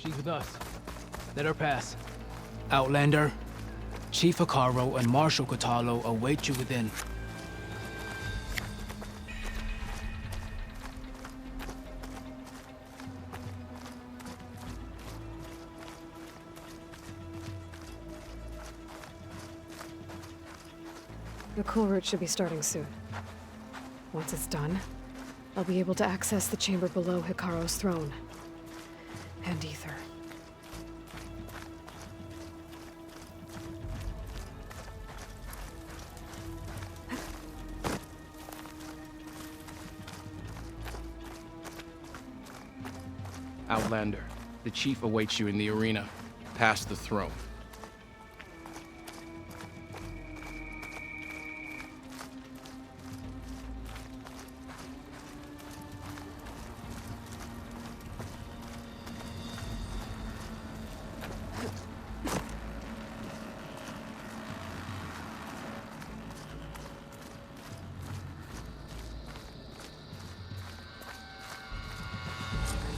She's with us. Let her pass. Outlander, Chief Hikaru and Marshal Katalo await you within. The cool route should be starting soon. Once it's done, I'll be able to access the chamber below Hikaru's throne. And Ether. Outlander, the chief awaits you in the arena, past the throne.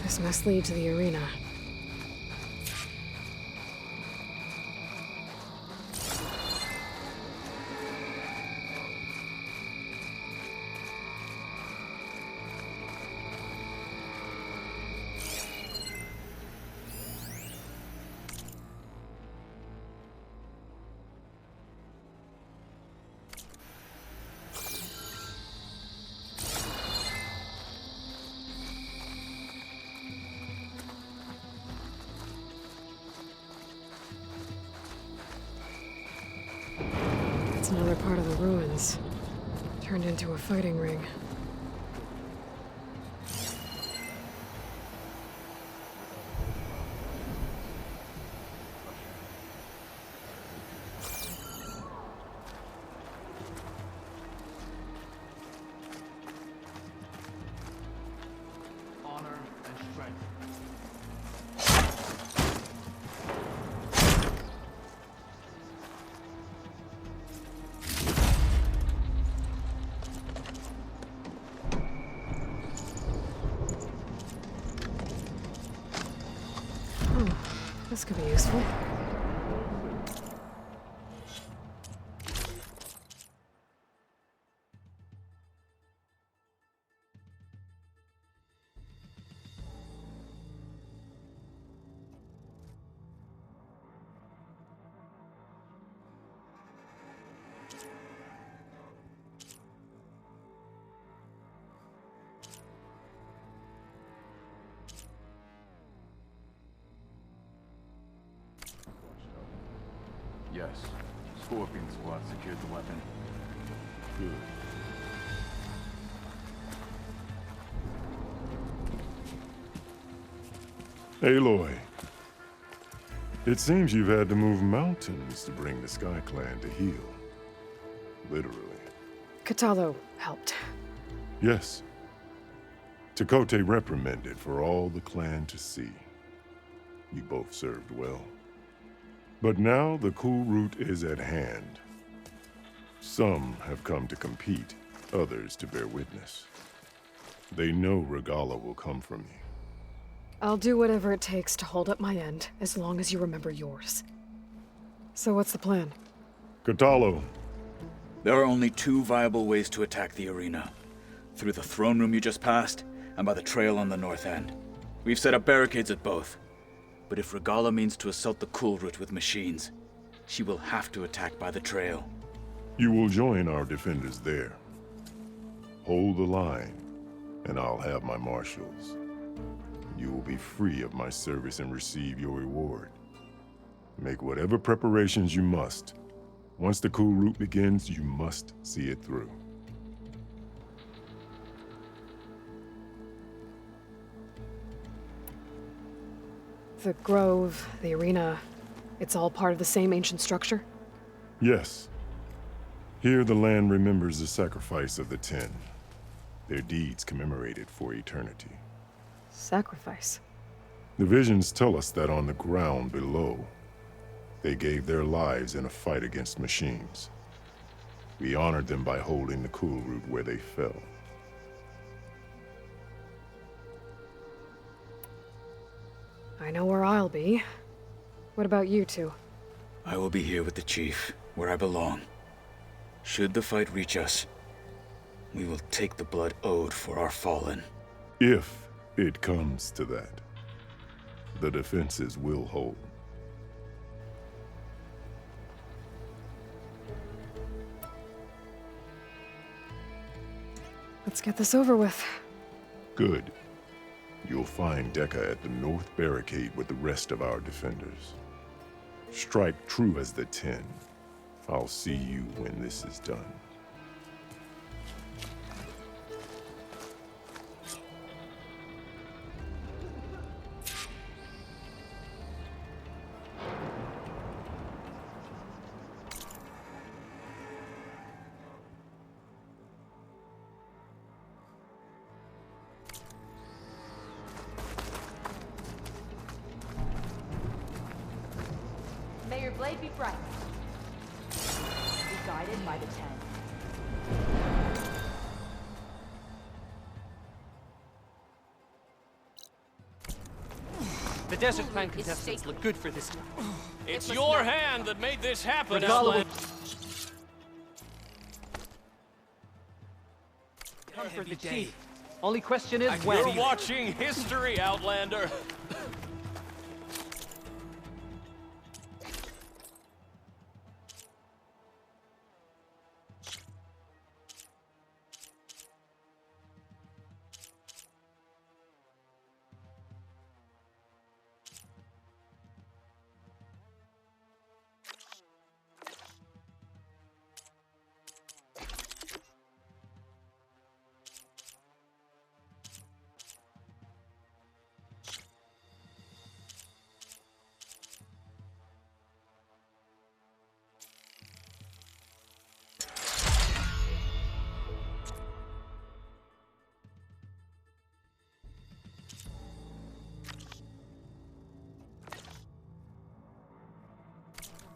This must lead to the arena. It's another part of the ruins. Turned into a fighting ring. Honor and strength. This could be useful. Yes. Scorpion Squad secured the weapon. Good. Aloy. It seems you've had to move mountains to bring the Sky Clan to heal. Literally. Katalo helped. Yes. Takote reprimanded for all the clan to see. You both served well. But now the cool route is at hand. Some have come to compete, others to bear witness. They know Regala will come from me. I'll do whatever it takes to hold up my end, as long as you remember yours. So what's the plan? Katalo. There are only two viable ways to attack the arena. Through the throne room you just passed, and by the trail on the north end. We've set up barricades at both. But if Regala means to assault the cool route with machines, she will have to attack by the trail. You will join our defenders there. Hold the line, and I'll have my marshals. You will be free of my service and receive your reward. Make whatever preparations you must. Once the cool route begins, you must see it through. The grove, the arena, it's all part of the same ancient structure? Yes. Here the land remembers the sacrifice of the Ten. Their deeds commemorated for eternity. Sacrifice? The visions tell us that on the ground below, they gave their lives in a fight against machines. We honored them by holding the cool route where they fell. I know where I'll be. What about you two? I will be here with the chief, where I belong. Should the fight reach us, we will take the blood owed for our fallen. If it comes to that, the defenses will hold. Let's get this over with. Good. You'll find Dekka at the north barricade with the rest of our defenders. Strike true as the 10. I'll see you when this is done. May your blade be bright. Be guided by the 10. The Desert Clan contestants look good for this time. It's your hand that made this happen, Regala Outlander. Come for the chief. Only question is when. You're watching history, Outlander.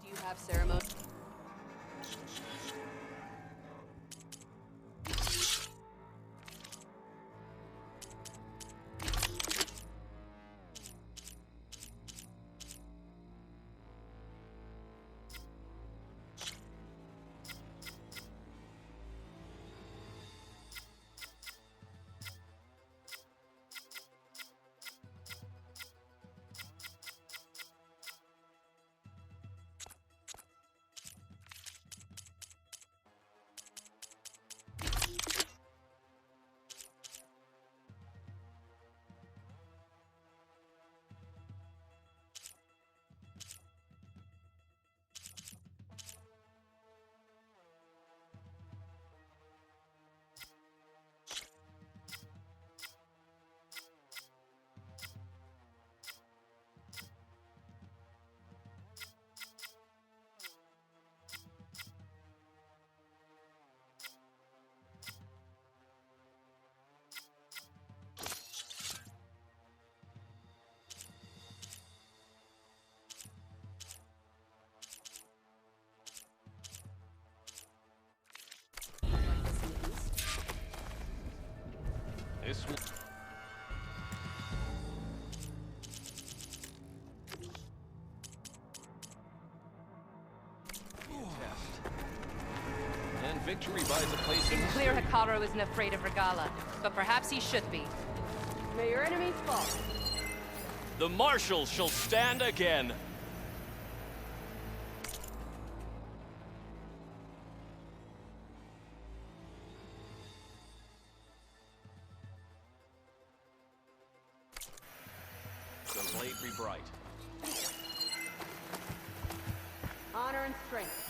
Do you have ceremony? This will... And victory buys a place in... It's clear Hikaru isn't afraid of Regala, but perhaps he should be. May your enemies fall. The marshals shall stand again. The blade be bright. Honor and strength.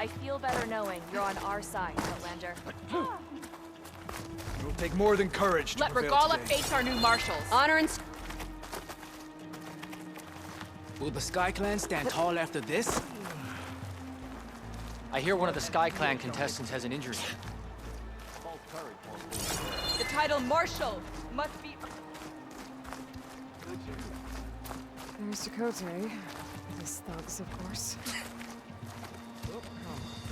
I feel better knowing you're on our side, Outlander. It will take more than courage to Let prevail Regala today. face our new marshals. Honor and Will the Sky Clan stand tall after this? I hear one of the Sky Clan contestants has an injury. the title Marshal must be... There's Dakota. With his thugs, of course. Oh, come on.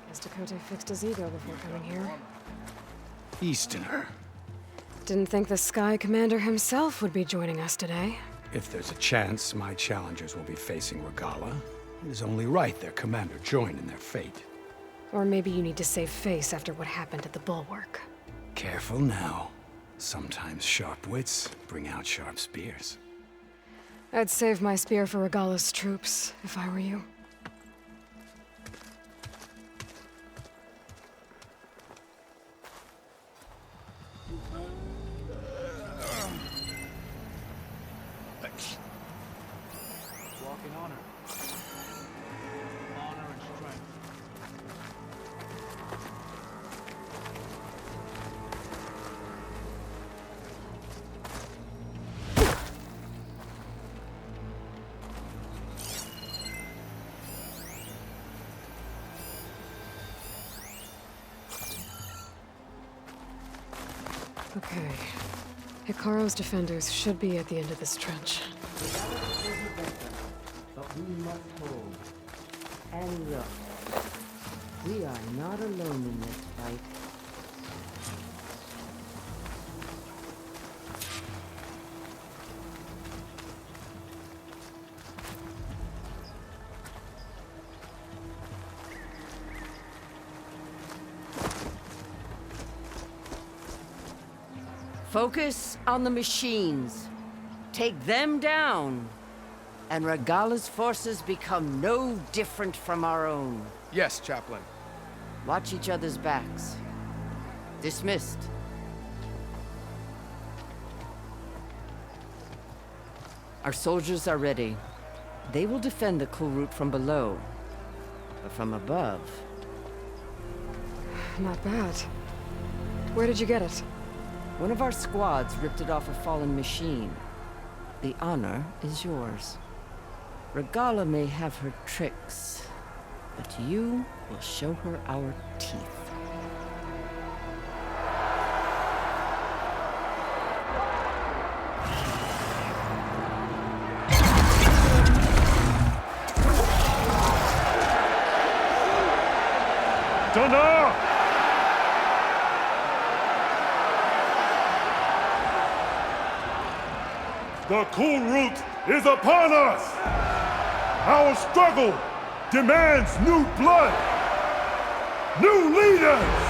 Guess Dakota fixed his ego before coming here. Easterner. Didn't think the Sky Commander himself would be joining us today. If there's a chance my challengers will be facing Regala, it is only right their commander join in their fate. Or maybe you need to save face after what happened at the Bulwark. Careful now. Sometimes sharp wits bring out sharp spears. I'd save my spear for Regala's troops, if I were you. Walk in honor. Honor and strength. Okay. Hikaro's defenders should be at the end of this trench. But we must hold. And look, we are not alone in this fight. Focus on the machines. Take them down. And Regala's forces become no different from our own. Yes, Chaplain. Watch each other's backs. Dismissed. Our soldiers are ready. They will defend the cool route from below. But from above... Not bad. Where did you get it? One of our squads ripped it off a fallen machine. The honor is yours. Regala may have her tricks, but you will show her our teeth. Dana! The cool route is upon us! Our struggle demands new blood! New leaders!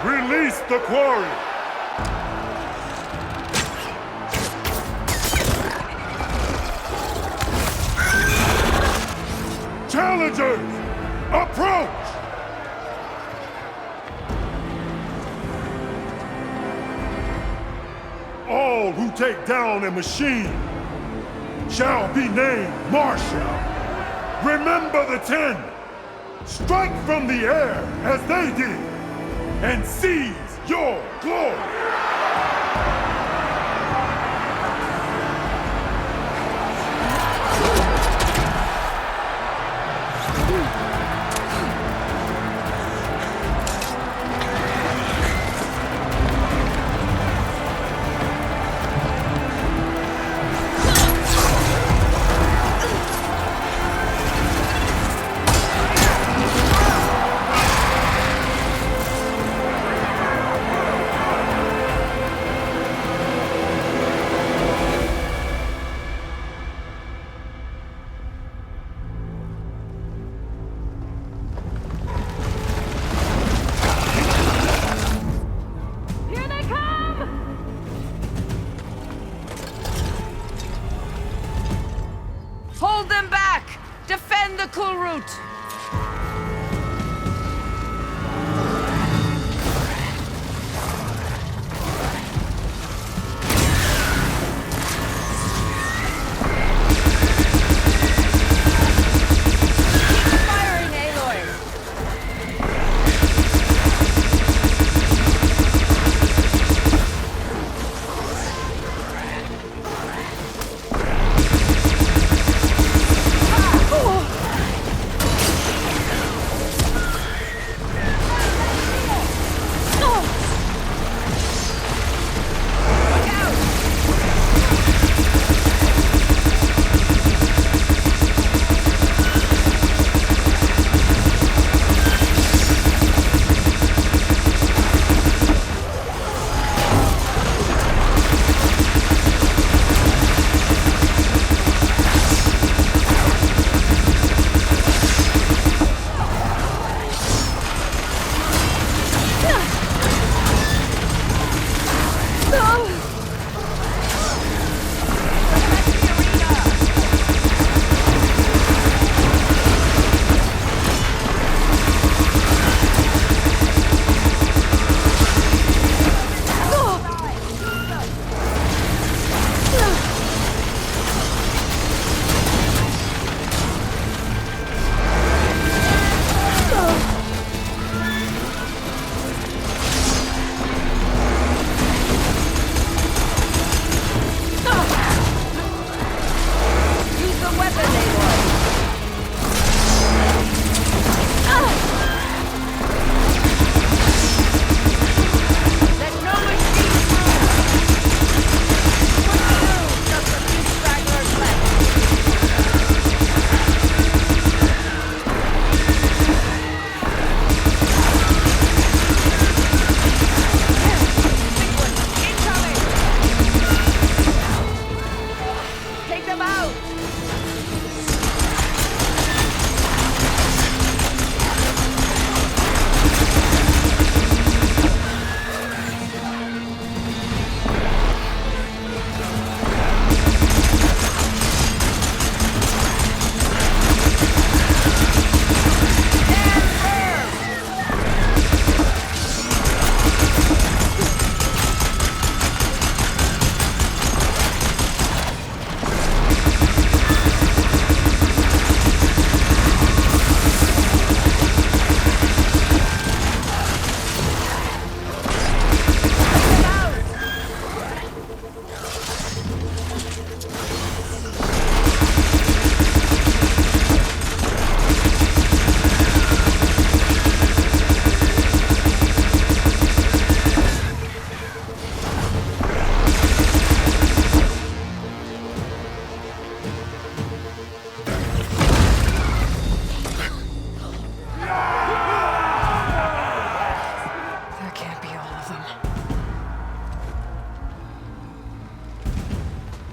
Release the quarry! Challengers, approach! All who take down a machine shall be named Marshal. Remember the 10. Strike from the air as they did, and seize your glory.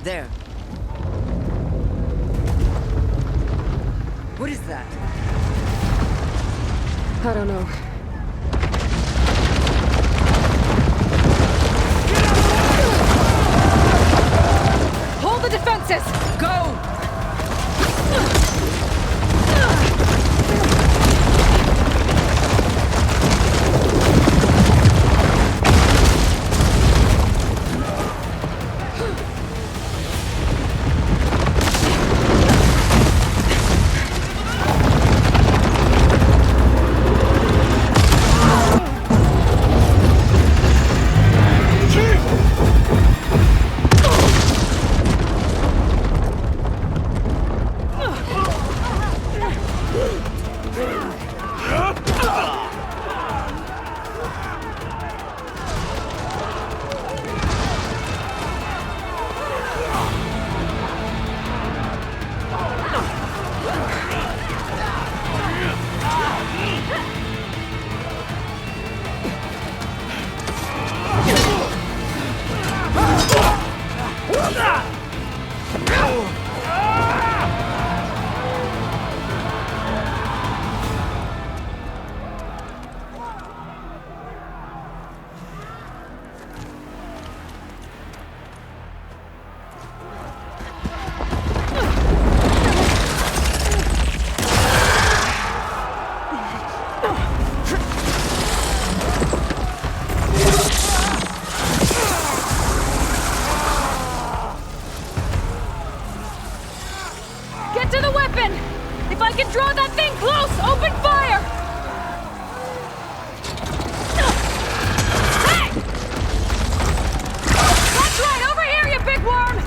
There. What is that? I don't know. Hold the defenses! Go! To the weapon! If I can draw that thing close, open fire! Hey! That's right, over here, you big worm!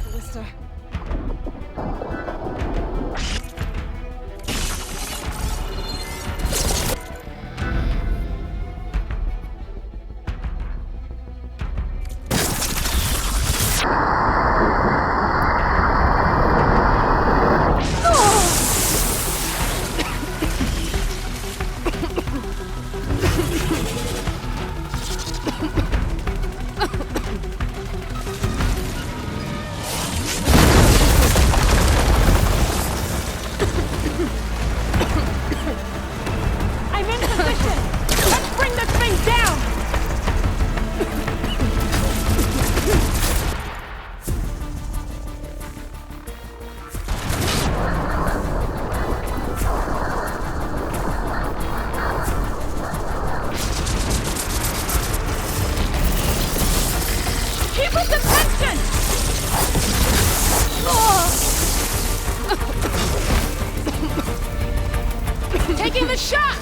Ballista. Taking the shot!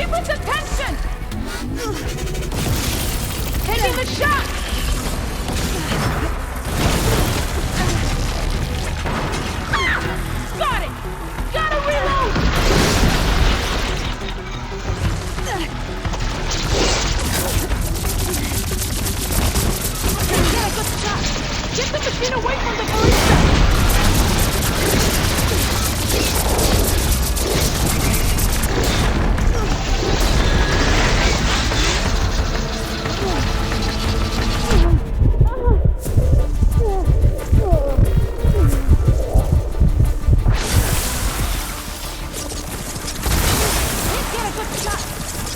Keep his attention! Taking the shot! Got it! Gotta reload! Get a good shot! Get the machine away from the ballista!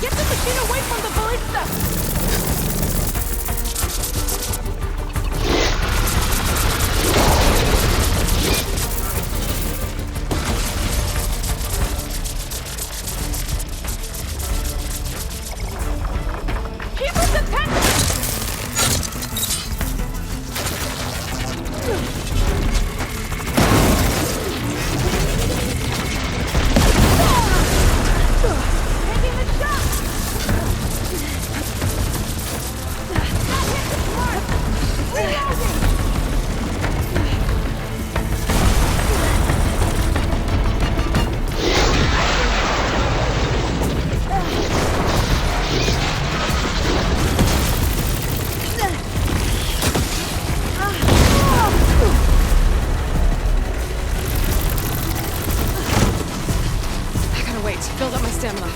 Get the machine away from the ballista! Keep his attention! Taking the shot! That hit the mark! Reloading! I gotta wait, build up my stamina.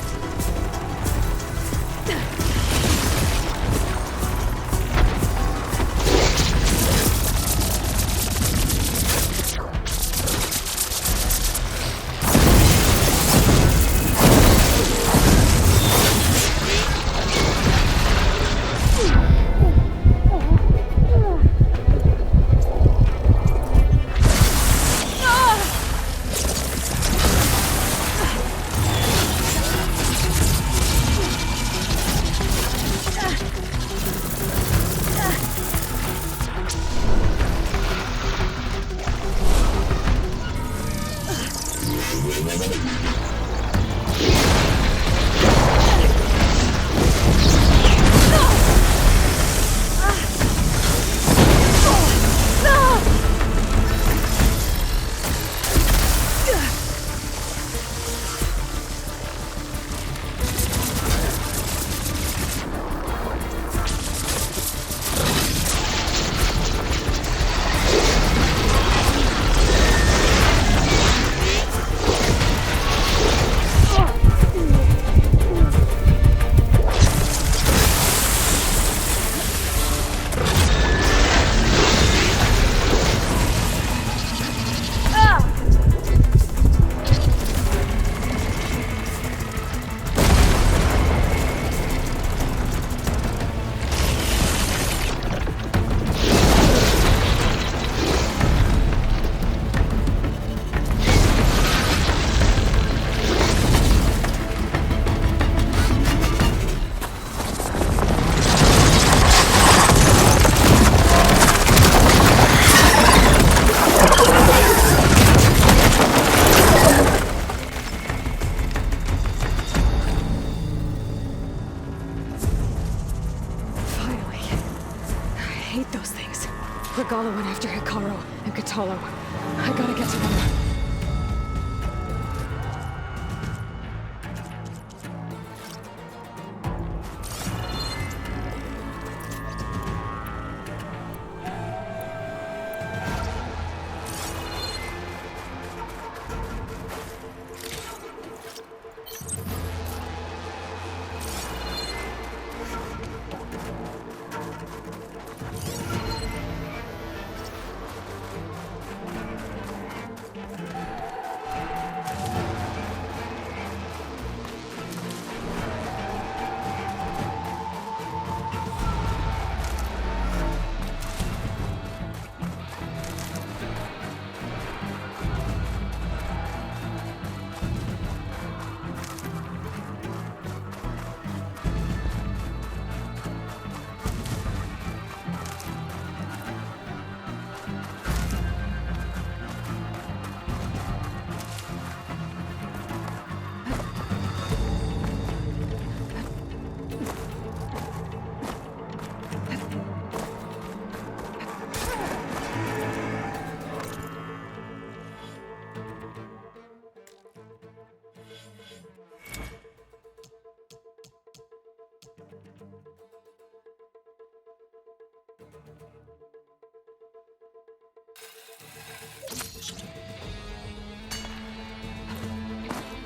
Regala went after Hikaru and Katalo. I gotta get to them.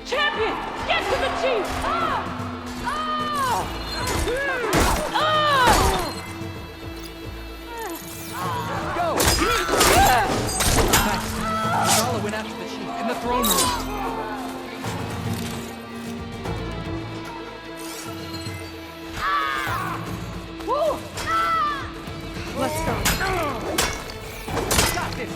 Champion! Get to the chief! Go! Nice. Regala went after the chief in the throne room. Let's go. Got this.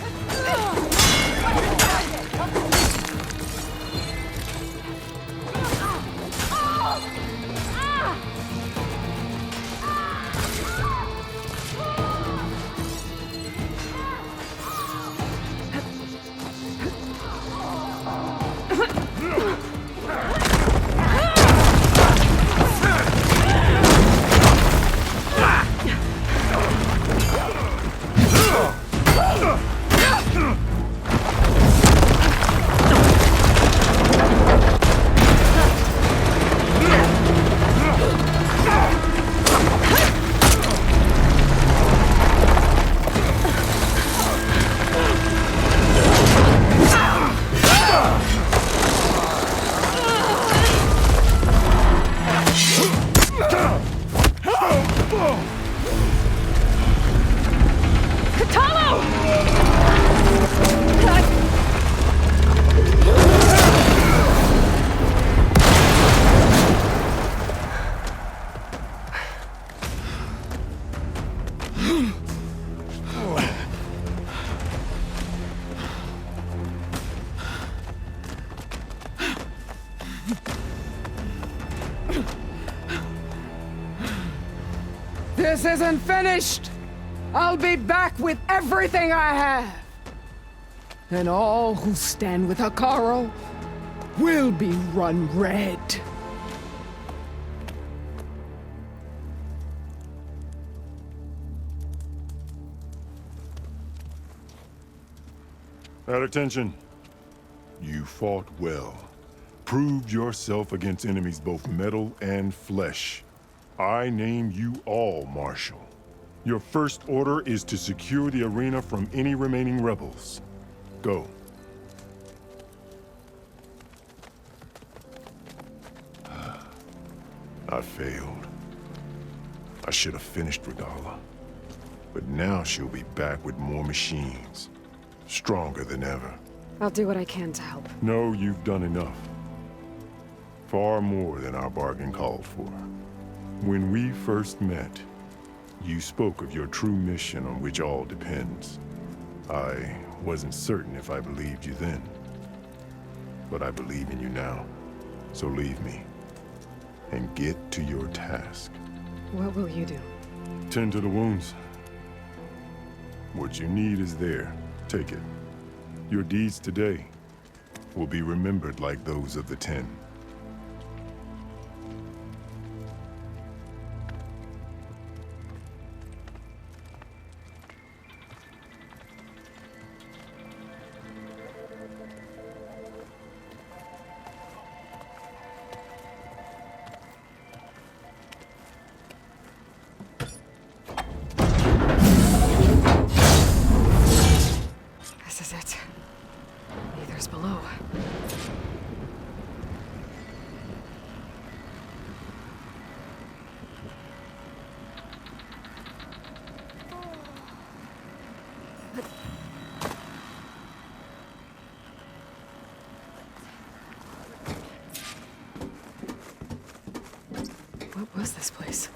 This isn't finished! I'll be back with everything I have! And all who stand with Hekarro will be run red. At attention. You fought well. Proved yourself against enemies both metal and flesh. I name you all Marshal. Your first order is to secure the arena from any remaining rebels. Go. I failed. I should have finished Regala. But now she'll be back with more machines. Stronger than ever. I'll do what I can to help. No, you've done enough. Far more than our bargain called for. When we first met, you spoke of your true mission on which all depends. I wasn't certain if I believed you then. But I believe in you now. So leave me. And get to your task. What will you do? Tend to the wounds. What you need is there. Take it. Your deeds today will be remembered like those of the 10. This is it. Aether's below. What was this place?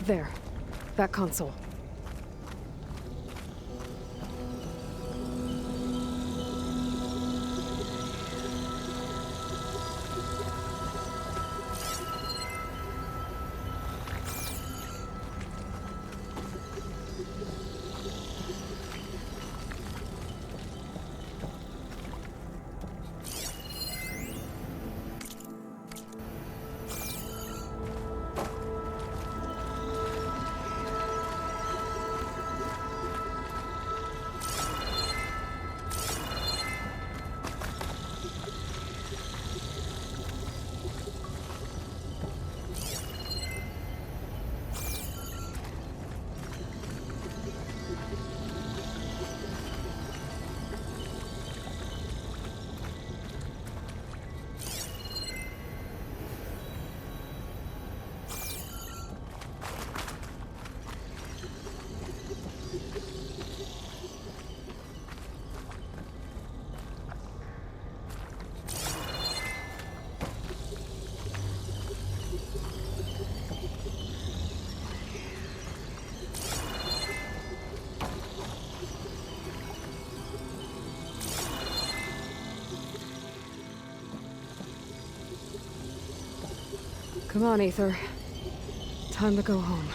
There. That console. Come on, Aether. Time to go home.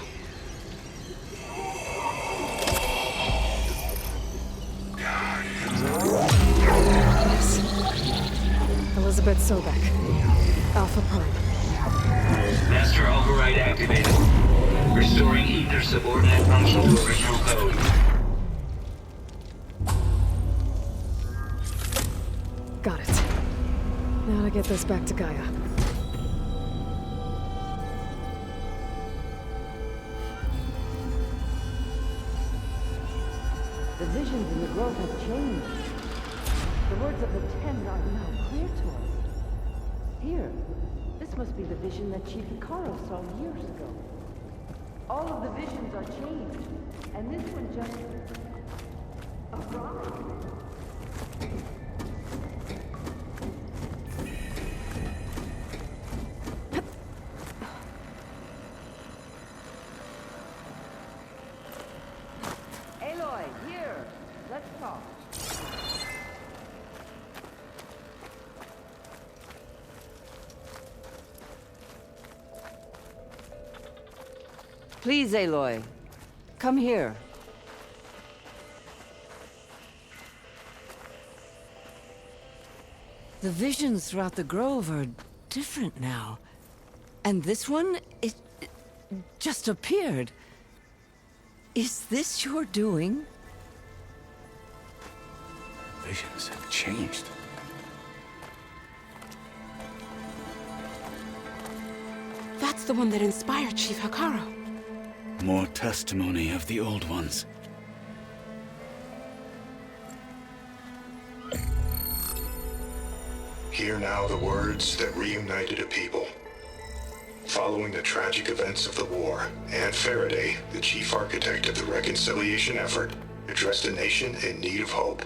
Yes. Elizabeth Sobek. Alpha Prime. Master override activated. Restoring Ether subordinate function to original code. Got it. Now to get this back to Gaia. The visions in the grove have changed. The words of the Ten are now clear to us. Here, this must be the vision that Chief Hikaru saw years ago. All of the visions are changed, and this one just arrived. Aloy, here. Let's talk. Please, Aloy. Come here. The visions throughout the grove are different now. And this one, it just appeared. Is this your doing? Visions have changed. That's the one that inspired Chief Hikaru. More testimony of the old ones. Hear now the words that reunited a people. Following the tragic events of the war, Anne Faraday, the chief architect of the reconciliation effort, addressed a nation in need of hope.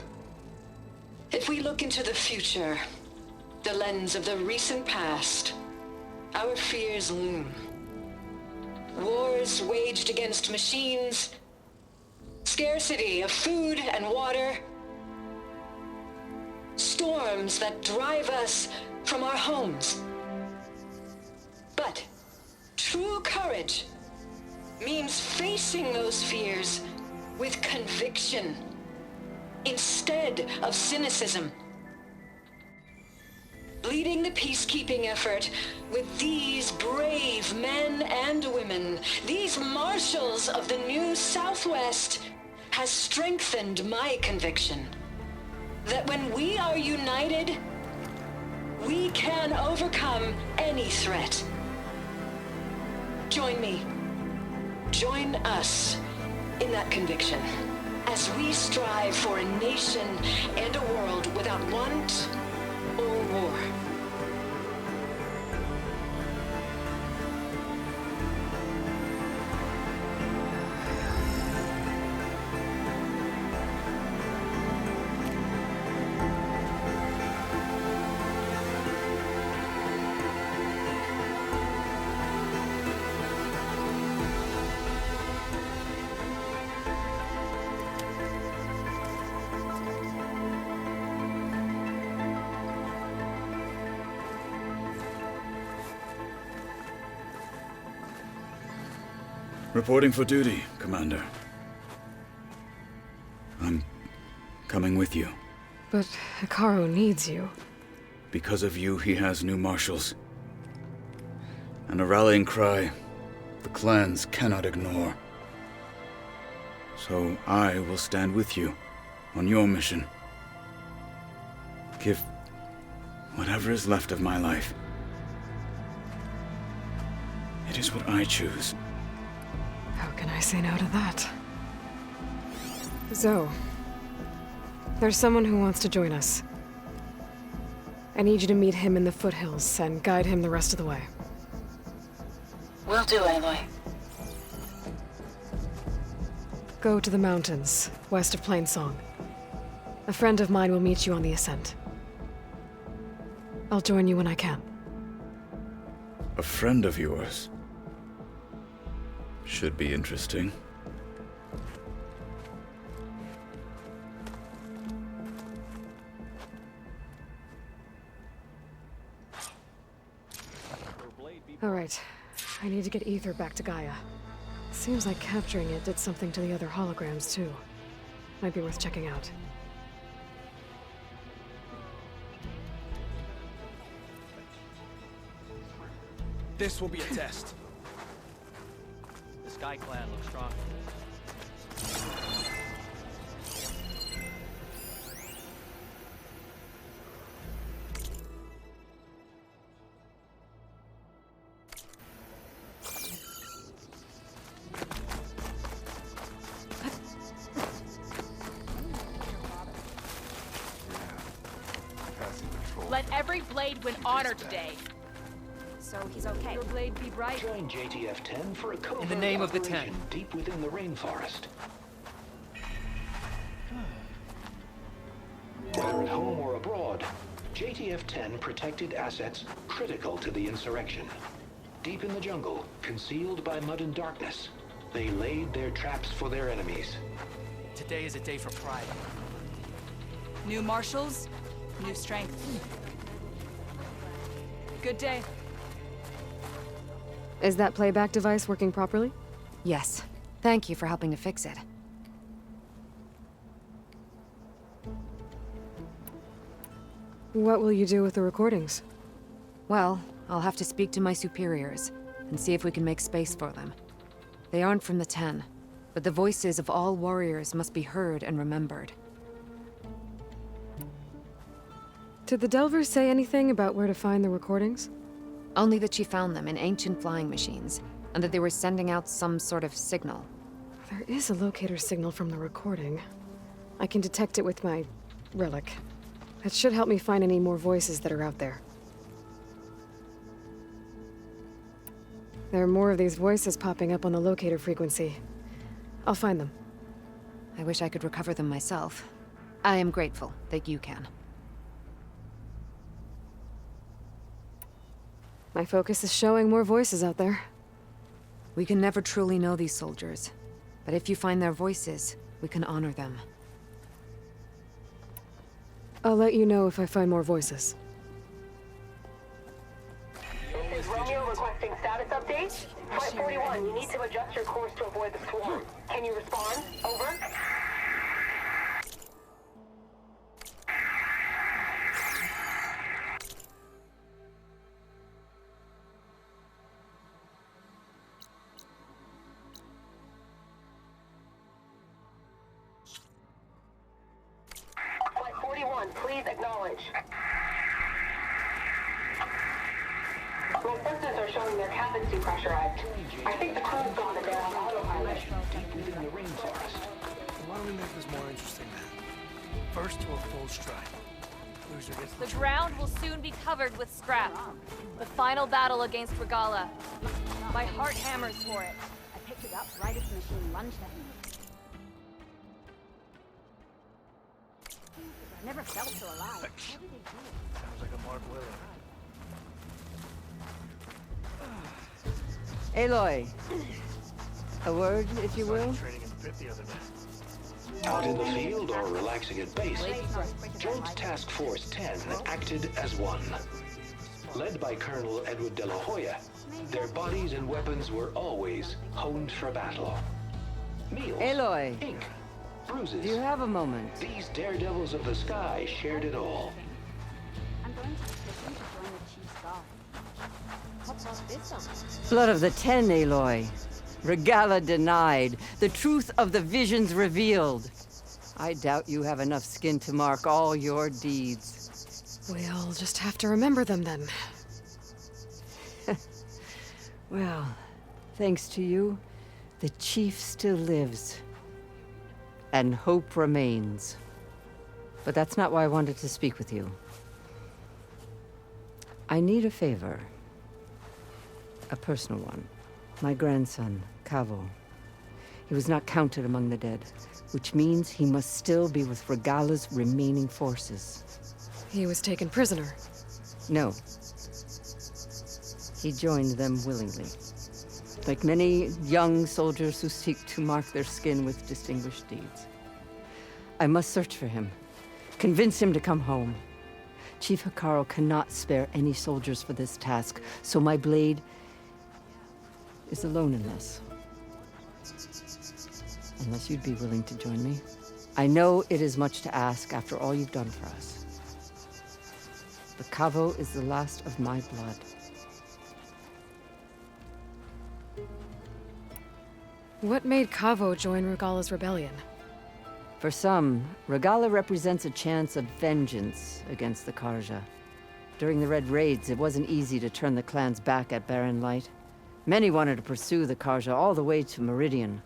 If we look into the future, the lens of the recent past, our fears loom. Wars waged against machines, scarcity of food and water, storms that drive us from our homes. But true courage means facing those fears with conviction instead of cynicism. Leading the peacekeeping effort with these brave men and women, these marshals of the new Southwest, has strengthened my conviction that when we are united, we can overcome any threat. Join me. Join us in that conviction as we strive for a nation and a world without want or war. Reporting for duty, Commander. I'm coming with you. But Hikaru needs you. Because of you, he has new marshals. And a rallying cry the clans cannot ignore. So I will stand with you on your mission. Give whatever is left of my life. It is what I choose. How can I say no to that? Zoe, there's someone who wants to join us. I need you to meet him in the foothills and guide him the rest of the way. Will do, Aloy. Go to the mountains, west of Plainsong. A friend of mine will meet you on the ascent. I'll join you when I can. A friend of yours? Should be interesting. All right. right. I need to get Ether back to Gaia. Seems like capturing it did something to the other holograms, too. Might be worth checking out. This will be a test. The Sky Clan looks strong. Let every blade win honor today. So he's okay. Your blade be bright. Join JTF-10 for a covert In the name of the operation 10. deep within the rainforest. Whether at home or abroad, JTF-10 protected assets critical to the insurrection. Deep in the jungle, concealed by mud and darkness, they laid their traps for their enemies. Today is a day for pride. New marshals, new strength. Good day. Is that playback device working properly? Yes. Thank you for helping to fix it. What will you do with the recordings? Well, I'll have to speak to my superiors and see if we can make space for them. They aren't from the 10, but the voices of all warriors must be heard and remembered. Did the Delvers say anything about where to find the recordings? Only that she found them in ancient flying machines, and that they were sending out some sort of signal. There is a locator signal from the recording. I can detect it with my relic. That should help me find any more voices that are out there. There are more of these voices popping up on the locator frequency. I'll find them. I wish I could recover them myself. I am grateful that you can. My focus is showing more voices out there. We can never truly know these soldiers, but if you find their voices, we can honor them. I'll let you know if I find more voices. This is Romeo requesting status update. Flight 41, you need to adjust your course to avoid the swarm. Can you respond? Over. Flight 41, please acknowledge. My sensors are showing their cabins depressurized. I think the crew's gone and they're on autopilot. Deep within the rainforest. Why don't we make this more interesting then? First to a full strike. Loser gets The ground will soon be covered with scrap. The final battle against Regala. My heart hammers for it. I picked it up right as the machine lunged at me. I never felt so alive. Sounds like a Mark Willie. Aloy. A word, if you will? Training in the pit the other day. Out in the field or relaxing at base, Joint Task Force 10 acted as one. Led by Colonel Edward de la Hoya, their bodies and weapons were always honed for battle. Meals, Aloy. ink, bruises. Do you have a moment? These daredevils of the sky shared it all. I'm going to the station to join the Chief's guard. What brought this on? Blood of the 10, Aloy. Regala denied. The truth of the visions revealed. I doubt you have enough skin to mark all your deeds. We'll just have to remember them then. Well, thanks to you, the Chief still lives. And hope remains. But that's not why I wanted to speak with you. I need a favor. A personal one. My grandson, Cavo. He was not counted among the dead, which means he must still be with Regala's remaining forces. He was taken prisoner. No. He joined them willingly. Like many young soldiers who seek to mark their skin with distinguished deeds. I must search for him. Convince him to come home. Chief Hekarro cannot spare any soldiers for this task, so my blade is alone in this. Unless you'd be willing to join me. I know it is much to ask after all you've done for us. But Kavo is the last of my blood. What made Kavo join Regala's rebellion? For some, Regala represents a chance of vengeance against the Karja. During the Red Raids, it wasn't easy to turn the clan's back at Barren Light. Many wanted to pursue the Karja all the way to Meridian.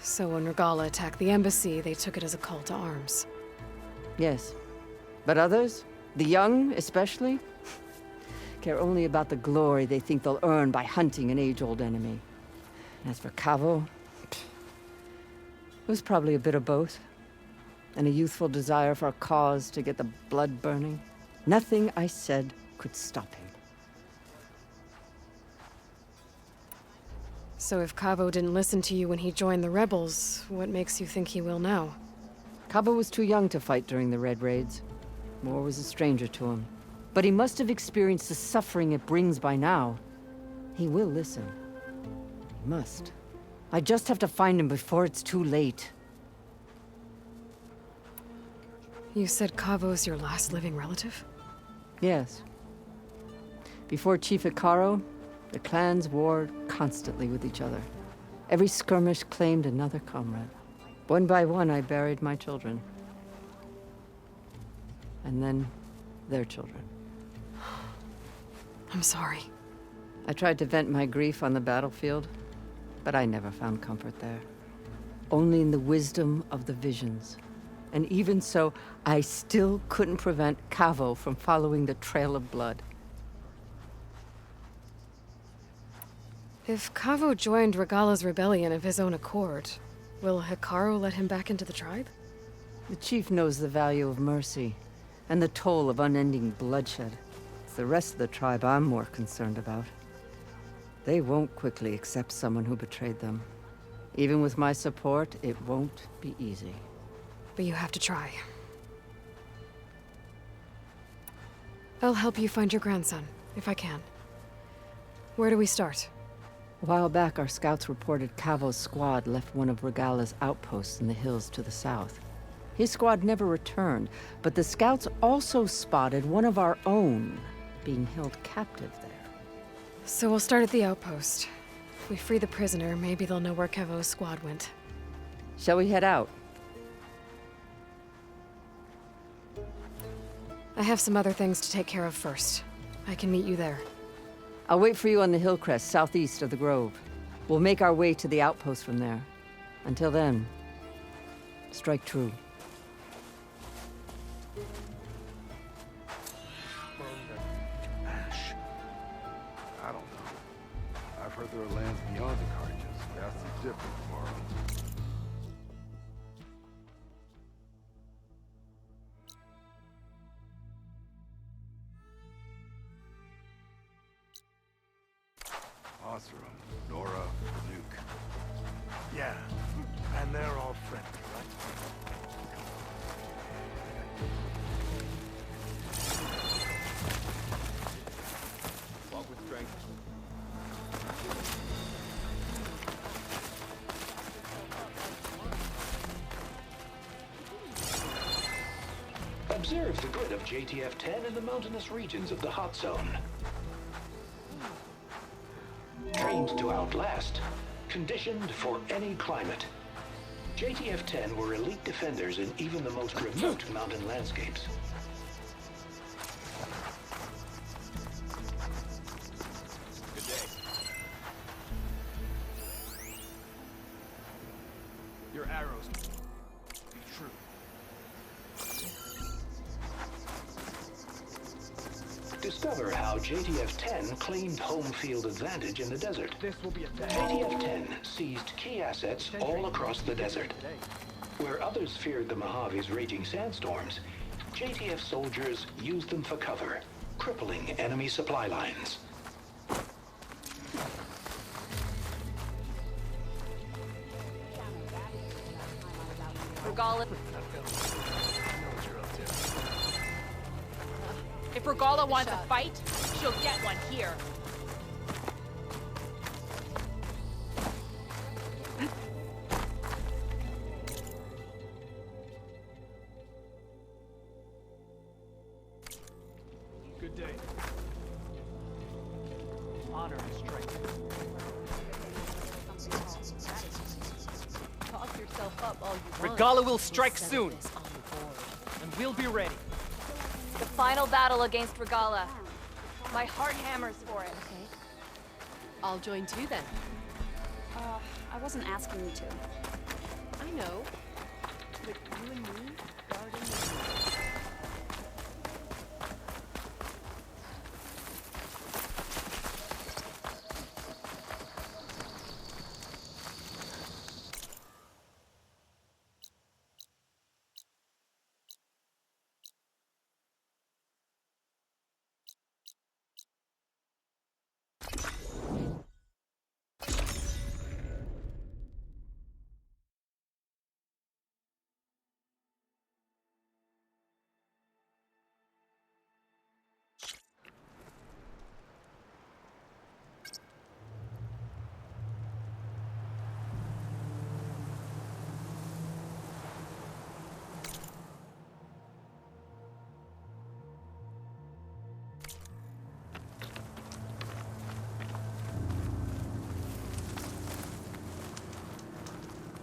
So when Regala attacked the embassy, they took it as a call to arms. Yes. But others, the young especially, care only about the glory they think they'll earn by hunting an age-old enemy. As for Kavo, it was probably a bit of both. And a youthful desire for a cause to get the blood burning. Nothing I said could stop him. So if Kavo didn't listen to you when he joined the rebels, what makes you think he will now? Kavo was too young to fight during the Red Raids. War was a stranger to him. But he must have experienced the suffering it brings by now. He will listen. He must. I just have to find him before it's too late. You said Kavo's your last living relative? Yes. Before Chief Hikaru, the clans warred constantly with each other. Every skirmish claimed another comrade. One by one, I buried my children. And then, their children. I'm sorry. I tried to vent my grief on the battlefield, but I never found comfort there. Only in the wisdom of the visions. And even so, I still couldn't prevent Kavo from following the trail of blood. If Kavo joined Regala's rebellion of his own accord, will Hikaru let him back into the tribe? The chief knows the value of mercy, and the toll of unending bloodshed. It's the rest of the tribe I'm more concerned about. They won't quickly accept someone who betrayed them. Even with my support, it won't be easy. But you have to try. I'll help you find your grandson, if I can. Where do we start? A while back, our scouts reported Kavo's squad left one of Regala's outposts in the hills to the south. His squad never returned, but the scouts also spotted one of our own being held captive there. So we'll start at the outpost. If we free the prisoner, maybe they'll know where Kavo's squad went. Shall we head out? I have some other things to take care of first. I can meet you there. I'll wait for you on the hill crest southeast of the grove. We'll make our way to the outpost from there. Until then, strike true. Ash. I don't know. I've heard there are lands beyond the Karjas. That's a different world. Osram, Nora, Nuke. Yeah, and they're all friendly, right? Walk with strength. Observe the grid of JTF-10 in the mountainous regions of the hot zone. Trained to outlast, conditioned for any climate. JTF-10 were elite defenders in even the most remote mountain landscapes. Good day. Your arrows be true. Discover how JTF-10 claimed home field advantage in the desert. This will be a day. JTF-10 seized key assets all across the desert. Where others feared the Mojave's raging sandstorms, JTF soldiers used them for cover, crippling enemy supply lines. Regala. If Regala wants a fight, she'll get one here. day. Honor and strength. Talk yourself up all you want. Regala will strike soon. And we'll be ready. The final battle against Regala. My heart hammers for it. Okay. I'll join too then. I wasn't asking you to. I know. But you and me, guarding the...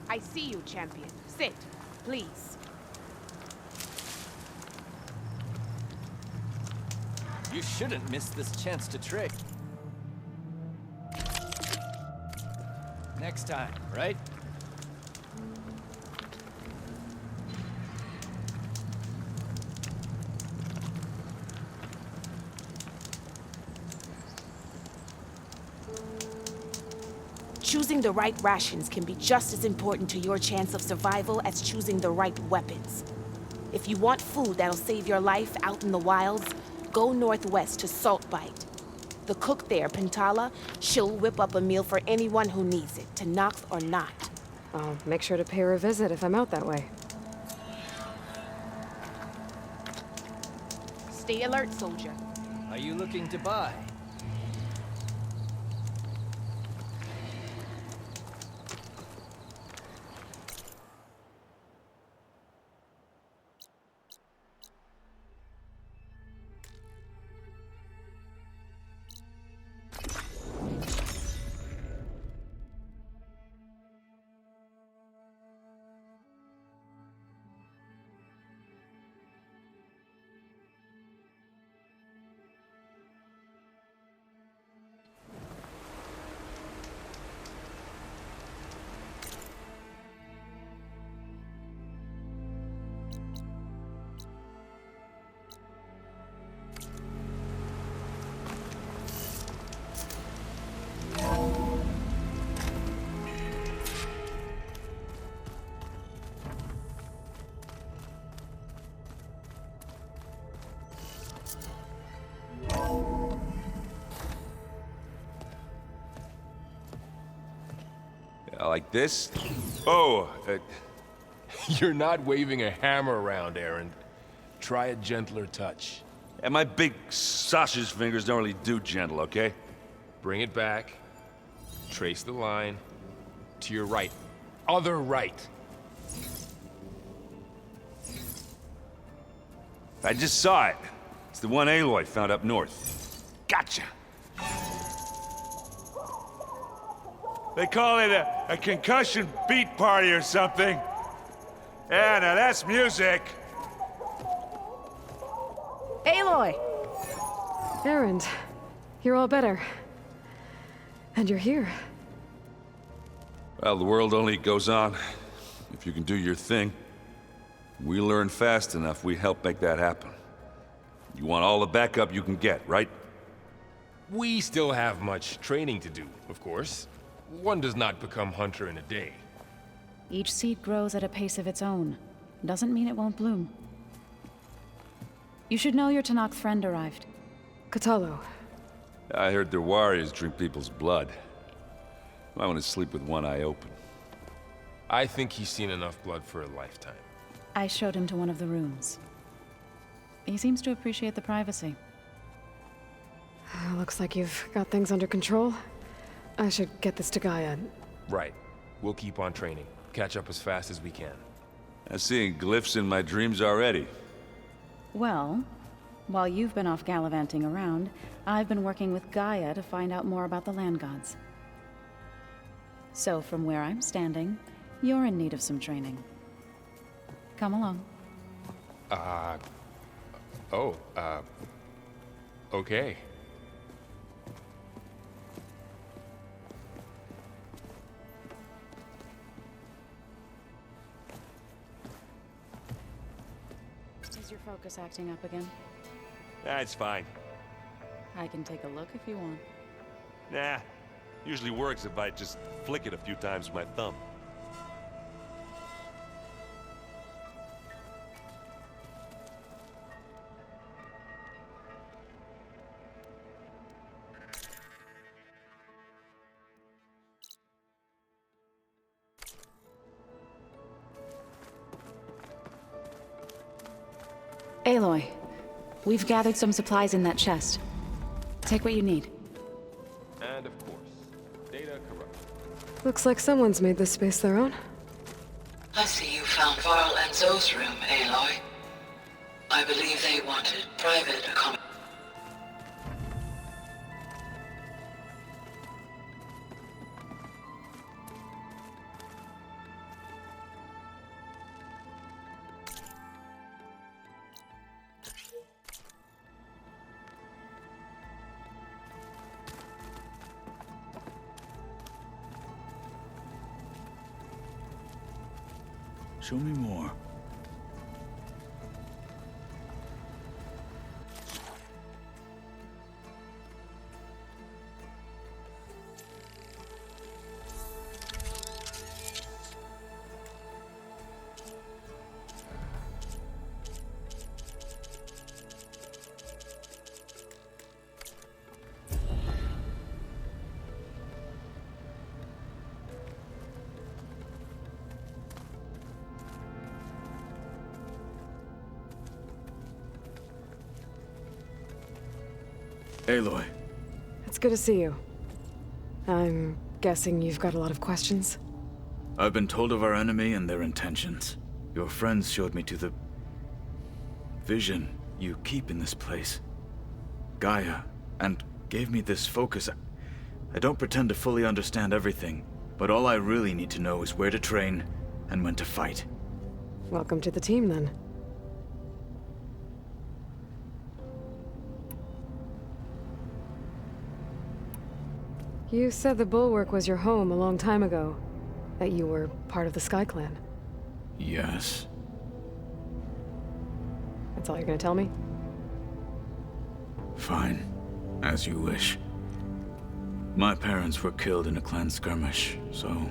I see you, champion. Sit, please. You shouldn't miss this chance to trick. Next time, right? Choosing the right rations can be just as important to your chance of survival as choosing the right weapons. If you want food that'll save your life out in the wilds, go northwest to Saltbite. The cook there, Pintala, she'll whip up a meal for anyone who needs it, to Nox or not. I'll make sure to pay her a visit if I'm out that way. Stay alert, soldier. Are you looking to buy? Like this? Oh, You're not waving a hammer around, Aaron. Try a gentler touch. And my big sausage fingers don't really do gentle, okay? Bring it back. Trace the line. To your right. Other right. I just saw it. It's the one Aloy found up north. Gotcha! They call it a concussion beat party or something. Yeah, now that's music. Aloy! Erend, you're all better. And you're here. Well, the world only goes on if you can do your thing. We learn fast enough, we help make that happen. You want all the backup you can get, right? We still have much training to do, of course. One does not become hunter in a day. Each seed grows at a pace of its own. Doesn't mean it won't bloom. You should know your Tanakh friend arrived. Katalo. I heard their warriors drink people's blood. I want to sleep with one eye open. I think he's seen enough blood for a lifetime. I showed him to one of the rooms. He seems to appreciate the privacy. Looks like you've got things under control. I should get this to Gaia. Right. We'll keep on training. Catch up as fast as we can. I'm seeing glyphs in my dreams already. Well, While you've been off gallivanting around, I've been working with Gaia to find out more about the land gods. So from where I'm standing, you're in need of some training. Come along. Okay. Is your focus acting up again? That's fine. I can take a look if you want. Nah. Usually works if I just flick it a few times with my thumb. Aloy, we've gathered some supplies in that chest. Take what you need. And of course, data corrupt. Looks like someone's made this space their own. I see you found Varl and Zoe's room, Aloy. I believe they wanted private accommodation. Show me more. Aloy. It's good to see you. I'm guessing you've got a lot of questions? I've been told of our enemy and their intentions. Your friends showed me to the vision you keep in this place. Gaia, and gave me this focus. I don't pretend to fully understand everything, but all I really need to know is where to train and when to fight. Welcome to the team, then. You said the Bulwark was your home a long time ago. That you were part of the Sky Clan. Yes. That's all you're gonna tell me? Fine. As you wish. My parents were killed in a clan skirmish, so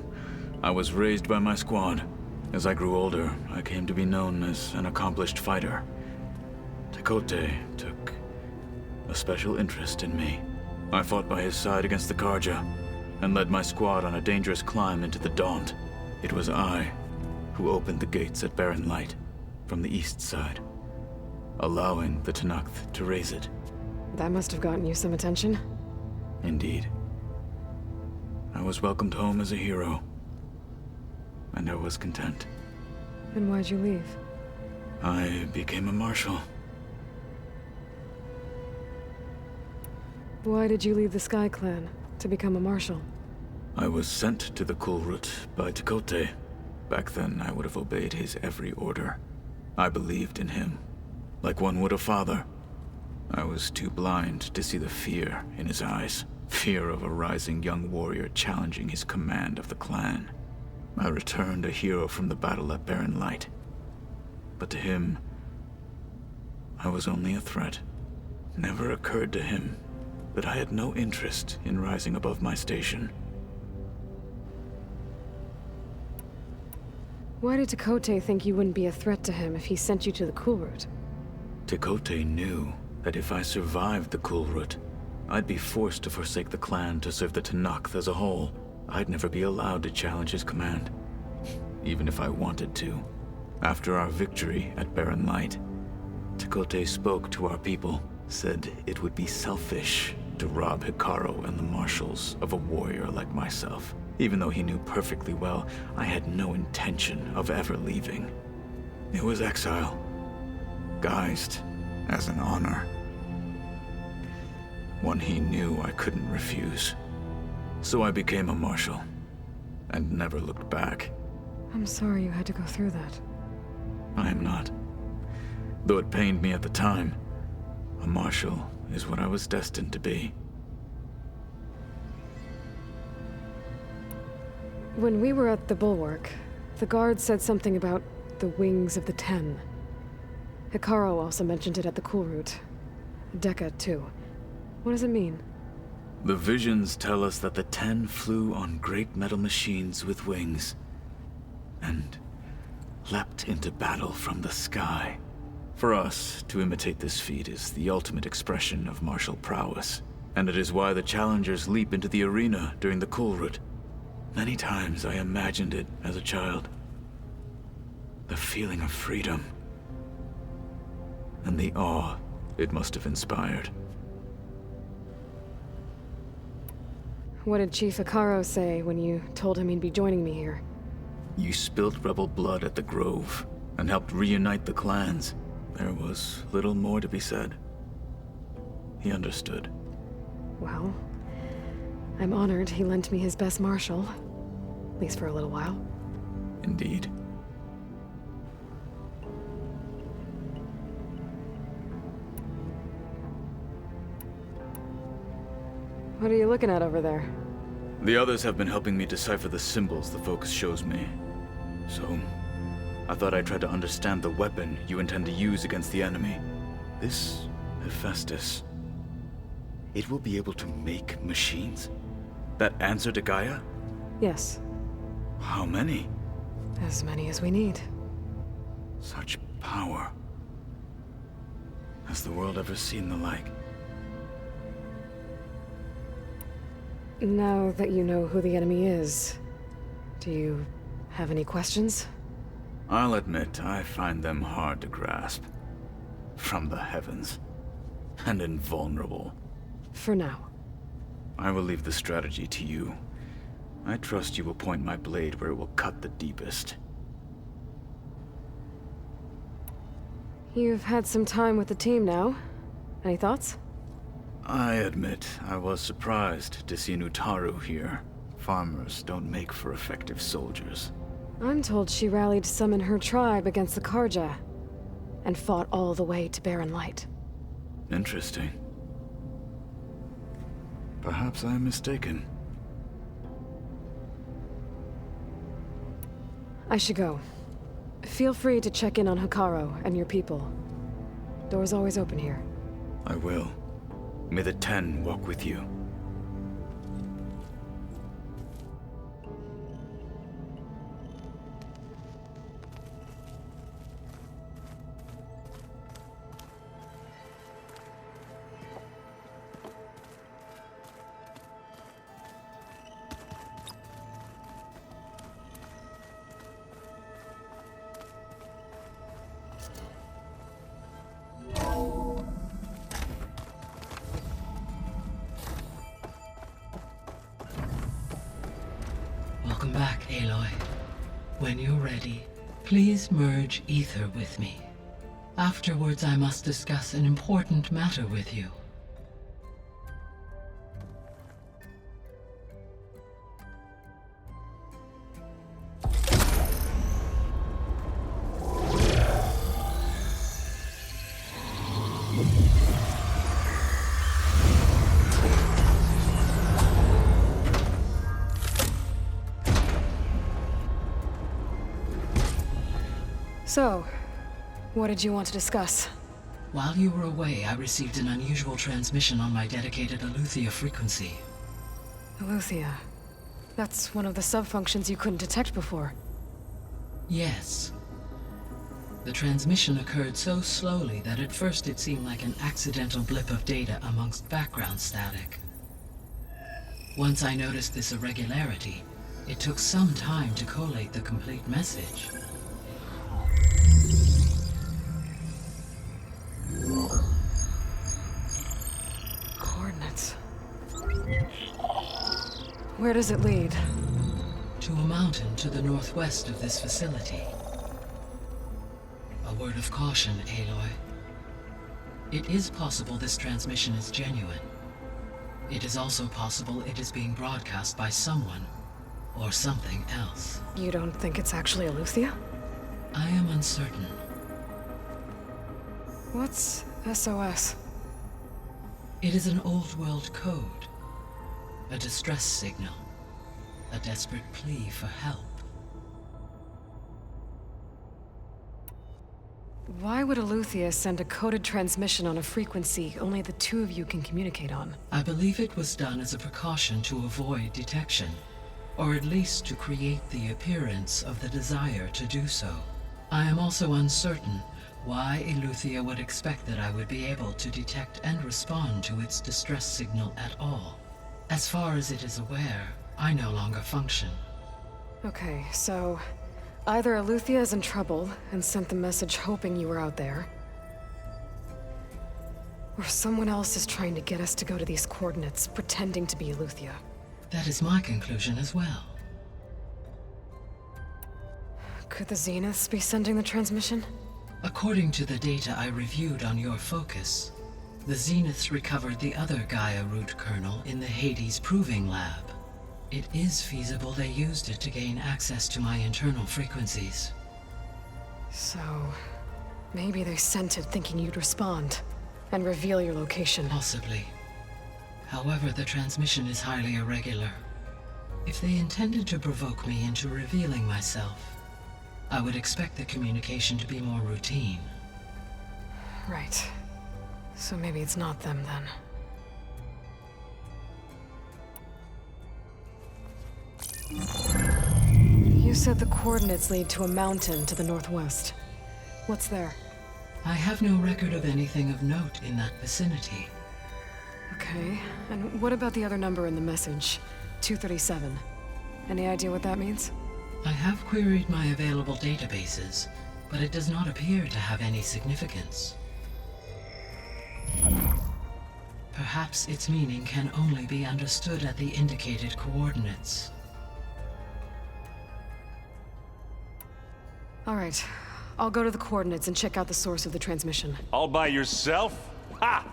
I was raised by my squad. As I grew older, I came to be known as an accomplished fighter. Tekote took a special interest in me. I fought by his side against the Karja, and led my squad on a dangerous climb into the Daunt. It was I who opened the gates at Barren Light, from the east side, allowing the Tenakth to raise it. That must have gotten you some attention. Indeed. I was welcomed home as a hero, and I was content. And why'd you leave? I became a marshal. Why did you leave the Sky Clan to become a marshal? I was sent to the Kulrut by Tekote. Back then, I would have obeyed his every order. I believed in him, like one would a father. I was too blind to see the fear in his eyes. Fear of a rising young warrior challenging his command of the clan. I returned a hero from the battle at Barren Light. But to him, I was only a threat. Never occurred to him that I had no interest in rising above my station. Why did Tekote think you wouldn't be a threat to him if he sent you to the Kulrut? Tekote knew that if I survived the Kulrut, I'd be forced to forsake the clan to serve the Tenakth as a whole. I'd never be allowed to challenge his command, even if I wanted to. After our victory at Barren Light, Tekote spoke to our people, said it would be selfish to rob Hikaru and the marshals of a warrior like myself, even though he knew perfectly well I had no intention of ever leaving. It was exile, guised as an honor. One he knew I couldn't refuse. So I became a marshal, and never looked back. I'm sorry you had to go through that. I am not. Though it pained me at the time, a marshal is what I was destined to be. When we were at the Bulwark, the guard said something about the Wings of the Ten. Hikaru also mentioned it at the Cool Route. Dekka, too. What does it mean? The visions tell us that the Ten flew on great metal machines with wings, and leapt into battle from the sky. For us, to imitate this feat is the ultimate expression of martial prowess, and it is why the challengers leap into the arena during the Cool Route. Many times I imagined it as a child. The feeling of freedom, and the awe it must have inspired. What did Chief Hikaru say when you told him he'd be joining me here? You spilled rebel blood at the Grove, and helped reunite the clans. There was little more to be said. He understood. Well, I'm honored he lent me his best marshal. At least for a little while. Indeed. What are you looking at over there? The others have been helping me decipher the symbols the focus shows me. So, I thought I'd try to understand the weapon you intend to use against the enemy. This Hephaestus. It will be able to make machines? That answer to Gaia? Yes. How many? As many as we need. Such power. Has the world ever seen the like? Now that you know who the enemy is, do you have any questions? I'll admit, I find them hard to grasp. From the heavens. And invulnerable. For now. I will leave the strategy to you. I trust you will point my blade where it will cut the deepest. You've had some time with the team now. Any thoughts? I admit, I was surprised to see Nutaru here. Farmers don't make for effective soldiers. I'm told she rallied some in her tribe against the Karja, and fought all the way to Barren Light. Interesting. Perhaps I am mistaken. I should go. Feel free to check in on Hikaru and your people. Door's always open here. I will. May the Ten walk with you. Welcome back, Aloy. When you're ready, please merge ether with me. Afterwards, I must discuss an important matter with you. So, what did you want to discuss? While you were away, I received an unusual transmission on my dedicated Aletheia frequency. Aletheia. That's one of the sub-functions you couldn't detect before. Yes. The transmission occurred so slowly that at first it seemed like an accidental blip of data amongst background static. Once I noticed this irregularity, it took some time to collate the complete message. Coordinates. Where does it lead? To a mountain to the northwest of this facility. A word of caution, Aloy. It is possible this transmission is genuine. It is also possible it is being broadcast by someone or something else. You don't think it's actually Eleuthia? I am uncertain. What's SOS? It is an old world code. A distress signal. A desperate plea for help. Why would Eleuthia send a coded transmission on a frequency only the two of you can communicate on? I believe it was done as a precaution to avoid detection, or at least to create the appearance of the desire to do so. I am also uncertain why Eleuthia would expect that I would be able to detect and respond to its distress signal at all. As far as it is aware, I no longer function. Okay, so either Eleuthia is in trouble and sent the message hoping you were out there, or someone else is trying to get us to go to these coordinates, pretending to be Eleuthia. That is my conclusion as well. Could the Zeniths be sending the transmission? According to the data I reviewed on your focus, the Zeniths recovered the other Gaia root kernel in the Hades Proving Lab. It is feasible they used it to gain access to my internal frequencies. So, maybe they sent it thinking you'd respond and reveal your location. Possibly. However, the transmission is highly irregular. If they intended to provoke me into revealing myself, I would expect the communication to be more routine. Right. So maybe it's not them then. You said the coordinates lead to a mountain to the northwest. What's there? I have no record of anything of note in that vicinity. Okay, and what about the other number in the message? 237. Any idea what that means? I have queried my available databases, but it does not appear to have any significance. Perhaps its meaning can only be understood at the indicated coordinates. All right, I'll go to the coordinates and check out the source of the transmission. All by yourself? Ha!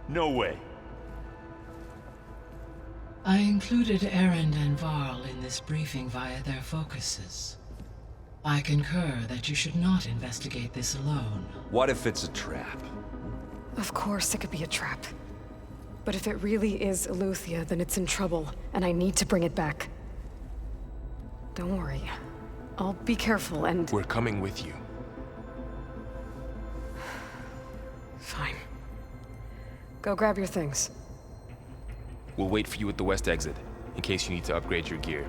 No way. I included Erend and Varl in this briefing via their focuses. I concur that you should not investigate this alone. What if it's a trap? Of course it could be a trap. But if it really is Eleuthia, then it's in trouble, and I need to bring it back. Don't worry. I'll be careful and... We're coming with you. Fine. Go grab your things. We'll wait for you at the west exit, in case you need to upgrade your gear.